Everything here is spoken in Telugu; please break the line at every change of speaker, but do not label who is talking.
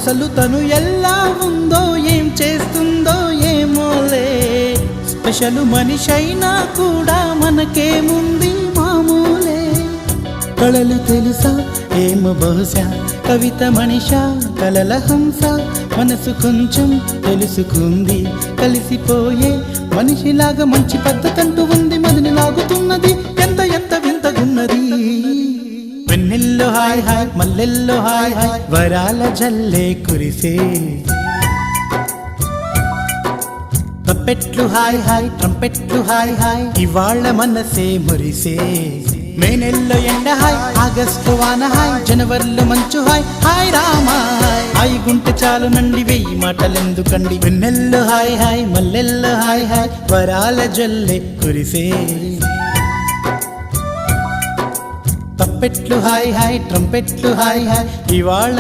అసలు తను ఎలా ఉందో ఏం చేస్తుందో ఏమోలే స్పెషల్ మనిషైనా కూడా మనకేముంది మామూలే కళలు తెలుసా ఏమో బహుశా కవిత మనిషా కలల హంస మనసు కొంచెం తెలుసుకుంది కలిసిపోయే మనిషిలాగా మంచి పద్ధతంటూ ఉంది మదిని లాగుతున్నది ఎంత ఎంత వింతగున్నది వెన్నెల్లో హాయ్ హాయ్ మల్లెల్లో హాయ్ హాయ్ వరాల జల్లే కురిసే తప్పెట్లు హాయ్ హాయ్ ట్రంపెట్లు హాయ్ హాయ్ ఇవాళ్ళ మనసే మురిసే మే నెలలో ఎండ హాయ్ ఆగస్టు వాన హాయ్ జనవరిలో మంచు హాయ్ హాయ్ రామా హాయ్ గుంటె చాలు నండి వెయ్యి మాటలెందుకండి వెన్నెల్లో హాయ్ హాయ్ మల్లెల్లో హాయ్ హాయ్ వరాల జల్లే కురిసే తప్పెట్లు హాయ్ హాయ్ ట్రంపెట్లు హాయ్ హాయ్ ఇవాళ